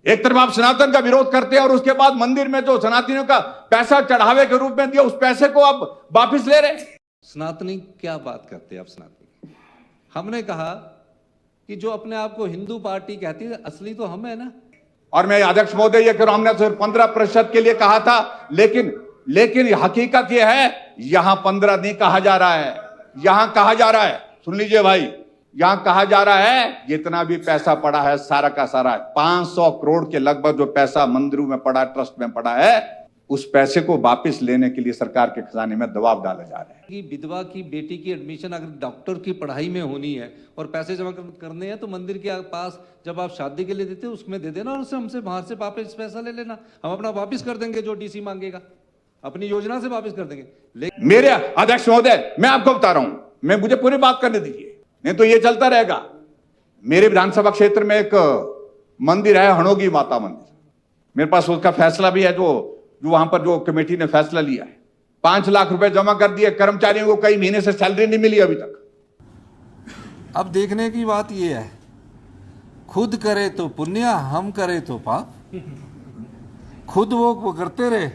एक तरफ आप सनातन का विरोध करते हैं और उसके बाद मंदिर में जो सनातनियों का पैसा चढ़ावे के रूप में दिया उस पैसे को आप वापस ले रहे। सनातनी क्या बात करते हैं आप सनातनी? हमने कहा कि जो अपने आप को हिंदू पार्टी कहती है असली तो हम है ना। और मैं अध्यक्ष महोदय ये कह रहा हूं, हमने सिर्फ 15% के लिए कहा था, लेकिन हकीकत ये है यहां 15 नहीं कहा जा रहा है, यहां कहा जा रहा है, सुन लीजिए भाई, यहां कहा जा रहा है जितना भी पैसा पड़ा है सारा का सारा 500 करोड़ के लगभग जो पैसा मंदिरों में पड़ा, ट्रस्ट में पड़ा है, उस पैसे को वापस लेने के लिए सरकार के खजाने में दबाव डाले जा रहे हैं। कि विधवा की बेटी की एडमिशन अगर डॉक्टर की पढ़ाई में होनी है और पैसे जमा करने हैं तो मंदिर के पास जब आप शादी के लिए देते हो उसमें दे देना और उससे हमसे बाहर से वापस पैसा ले लेना, हम अपना वापस कर देंगे, जो डीसी मांगेगा अपनी योजना से वापस कर देंगे। मेरे अध्यक्ष महोदय मैं आपको बता रहा हूं, मुझे पूरी बात करने दीजिए, नहीं तो ये चलता रहेगा। मेरे विधानसभा क्षेत्र में एक मंदिर है, हणोगी माता मंदिर, मेरे पास उसका फैसला भी है, जो वहां पर जो कमेटी ने फैसला लिया है, 5 लाख रुपए जमा कर दिए, कर्मचारियों को कई महीने से सैलरी नहीं मिली अभी तक। अब देखने की बात यह है, खुद करे तो पुण्य, हम करे तो पाप। खुद वो करते रहे,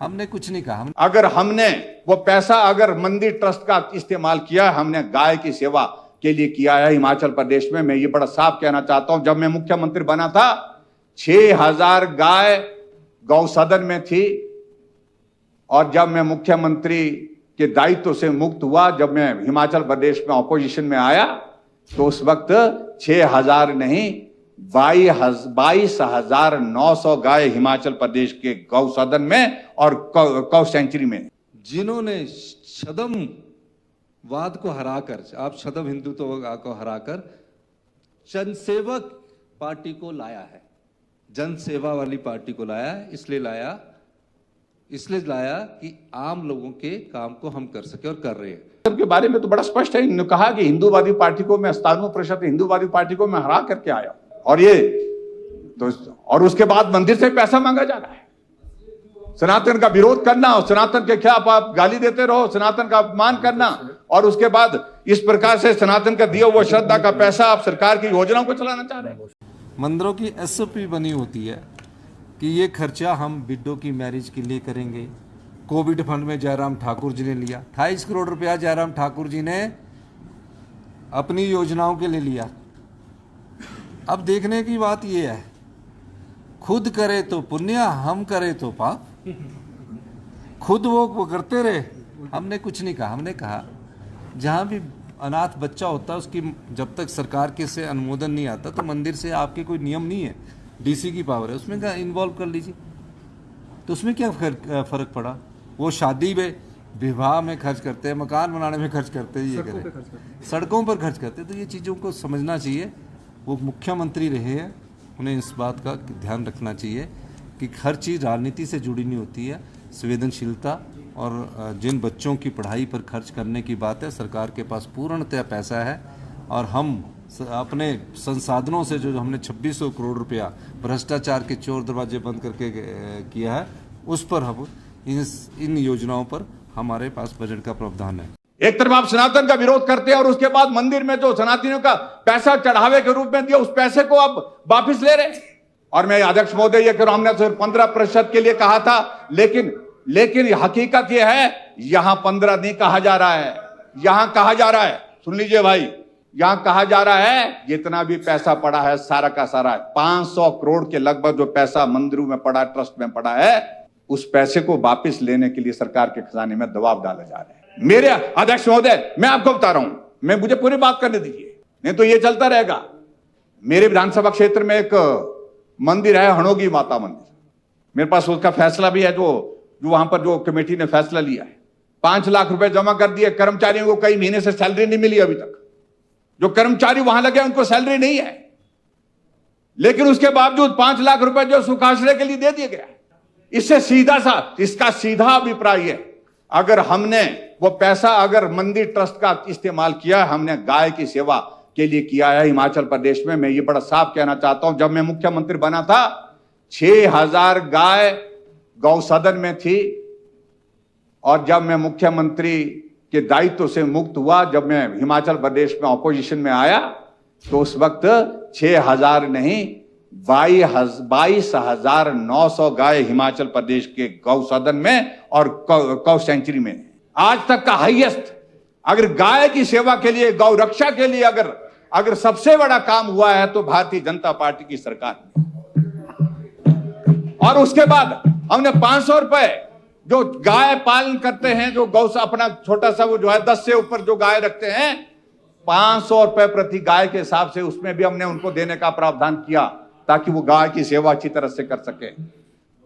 हमने कुछ नहीं कहा। अगर हमने वो पैसा अगर मंदिर ट्रस्ट का इस्तेमाल किया, हमने गाय की सेवा के लिए किया है हिमाचल प्रदेश में। मैं ये बड़ा साफ कहना चाहता हूं, जब मैं मुख्यमंत्री बना था 6000 गाय गौ सदन में थी, और जब मैं मुख्यमंत्री के दायित्व से मुक्त हुआ, जब मैं हिमाचल प्रदेश में ऑपोजिशन में आया, तो उस वक्त 6000 नहीं 22,900 गाय हिमाचल प्रदेश के गौ सदन में और गौ सेंचुरी में। जिन्होंने छदम वाद को हराकर, आप छदम हिंदुत्व को हराकर जनसेवक पार्टी को लाया है, जनसेवा वाली पार्टी को लाया है। इसलिए लाया कि आम लोगों के काम को हम कर सके और कर रहे हैं। के बारे में तो बड़ा स्पष्ट है, इन्होंने कहा कि हिंदूवादी पार्टी को मैं 97% हिंदूवादी पार्टी को मैं हरा करके आया, और ये तो, और उसके बाद मंदिर से पैसा मांगा जा रहा है। सनातन का विरोध करना और सनातन के खिलाफ आप गाली देते रहो, सनातन का अपमान करना, और उसके बाद इस प्रकार से सनातन का दिया हुआ श्रद्धा का पैसा आप सरकार की योजनाओं को चलाना चाह रहे हैं। मंदिरों की एसओपी बनी होती है कि ये खर्चा हम विडो की मैरिज के लिए करेंगे। कोविड फंड में जयराम ठाकुर जी ने लिया 28 करोड़ रुपया, जयराम ठाकुर जी ने अपनी योजनाओं के लिए लिया। अब देखने की बात यह है, खुद करे तो पुण्य, हम करे तो पाप। खुद वो करते रहे, हमने कुछ नहीं कहा। हमने कहा जहाँ भी अनाथ बच्चा होता है उसकी जब तक सरकार के से अनुमोदन नहीं आता तो मंदिर से आपके कोई नियम नहीं है, डीसी की पावर है, उसमें इन्वॉल्व कर लीजिए। तो उसमें क्या फर्क पड़ा? वो शादी में विवाह में खर्च करते हैं, मकान बनाने में खर्च करते हैं, ये करें सड़कों पर खर्च करते हैं। तो ये चीज़ों को समझना चाहिए। वो मुख्यमंत्री रहे हैं, उन्हें इस बात का ध्यान रखना चाहिए कि हर चीज़ राजनीति से जुड़ी नहीं होती है। संवेदनशीलता और जिन बच्चों की पढ़ाई पर खर्च करने की बात है, सरकार के पास पूर्णतः पैसा है, और हम अपने संसाधनों से जो हमने 2600 करोड़ रुपया भ्रष्टाचार के चोर दरवाजे बंद करके किया है, उस पर हम इन योजनाओं पर हमारे पास बजट का प्रावधान है। एक तरफ आप सनातन का विरोध करते हैं और उसके बाद मंदिर में जो सनातनियों का पैसा चढ़ावे के रूप में दिया उस पैसे को आप वापस ले रहे। और मैं अध्यक्ष महोदय ये कह रहा हूं, हमने सिर्फ 15% के लिए कहा था, लेकिन हकीकत ये है यहां 15 नहीं कहा जा रहा है, यहां कहा जा रहा है, सुन लीजिए भाई, यहां कहा जा रहा है जितना भी पैसा पड़ा है सारा का सारा 500 करोड़ के लगभग जो पैसा मंदिरों में पड़ा, ट्रस्ट में पड़ा है, उस पैसे को वापस लेने के लिए सरकार के खजाने में दबाव डाले जा रहे हैं। मेरे अध्यक्ष महोदय मैं आपको बता रहा हूं, मुझे पूरी बात करने दीजिए, नहीं तो ये चलता रहेगा। मेरे विधानसभा क्षेत्र में एक मंदिर है, हणोगी माता मंदिर, मेरे पास उसका फैसला भी है, जो वहां पर जो कमेटी ने फैसला लिया है, 5 लाख रुपए जमा कर दिए, कर्मचारियों को कई महीने से सैलरी नहीं मिली अभी तक। जो कर्मचारी वहां लगे उनको सैलरी नहीं है, लेकिन उसके बावजूद 5 लाख रुपए जो सुखाश्रय के लिए दे दिया गया। इसका सीधा अभिप्राय है, अगर हमने वो पैसा अगर मंदिर ट्रस्ट का इस्तेमाल किया, हमने गाय की सेवा के लिए किया है हिमाचल प्रदेश में। मैं ये बड़ा साफ कहना चाहता हूं, जब मैं मुख्यमंत्री बना था 6000 गाय गौ सदन में थी, और जब मैं मुख्यमंत्री के दायित्व से मुक्त हुआ, जब मैं हिमाचल प्रदेश में ऑपोजिशन में आया, तो उस वक्त 6000 नहीं 22,900 गाय हिमाचल प्रदेश के गौ सदन में और गौ सेंचुरी में आज तक का हाईएस्ट। अगर गाय की सेवा के लिए, गौ रक्षा के लिए अगर सबसे बड़ा काम हुआ है तो भारतीय जनता पार्टी की सरकार ने। और उसके बाद हमने 500 रुपए जो गाय पालन करते हैं, जो गौ अपना छोटा सा वो जो है 10 से ऊपर जो गाय रखते हैं, 500 रुपए प्रति गाय के हिसाब से उसमें भी हमने उनको देने का प्रावधान किया ताकि वो गाय की सेवा अच्छी तरह से कर सके।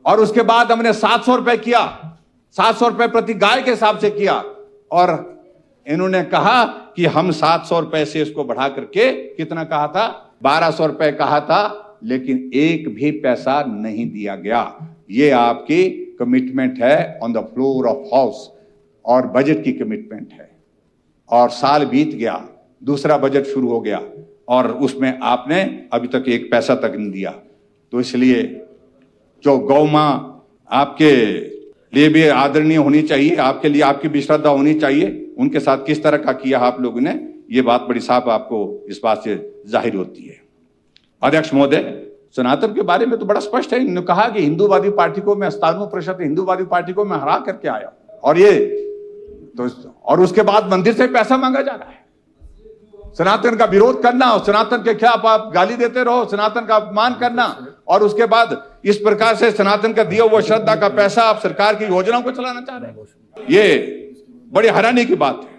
और उसके बाद हमने 700 रुपए किया, 700 रुपए प्रति गाय के हिसाब से किया। और इन्होंने कहा कि हम 700 रुपए से इसको बढ़ा करके कितना कहा था, 1200 रुपए कहा था, लेकिन एक भी पैसा नहीं दिया गया। ये आपकी कमिटमेंट है on the floor of house और बजट की कमिटमेंट है। और साल बीत गया, दूसरा बजट शुरू हो गया और उसमें आपने अभी तक एक पैसा तक नहीं दिया। तो इसलिए जो गौ मां आपके लिए भी आदरणीय होनी चाहिए, आपके लिए आपकी भी श्रद्धा होनी चाहिए, उनके साथ किस तरह का किया आप लोगों ने, ये बात बड़ी साफ आपको इस बात से जाहिर होती है। अध्यक्ष महोदय, सनातन के बारे में तो बड़ा स्पष्ट है। इन्होंने कहा कि हिंदूवादी पार्टी को मैं 97% हिंदूवादी पार्टी को मैं हरा करके आया, और ये तो और उसके बाद मंदिर से पैसा मांगा जा रहा है। सनातन का विरोध करना और सनातन के खिलाफ आप गाली देते रहो, सनातन का अपमान करना, और उसके बाद इस प्रकार से सनातन का दिया हुआ श्रद्धा का पैसा आप सरकार की योजनाओं को चलाना चाह रहे हैं, ये बड़ी हैरानी की बात है।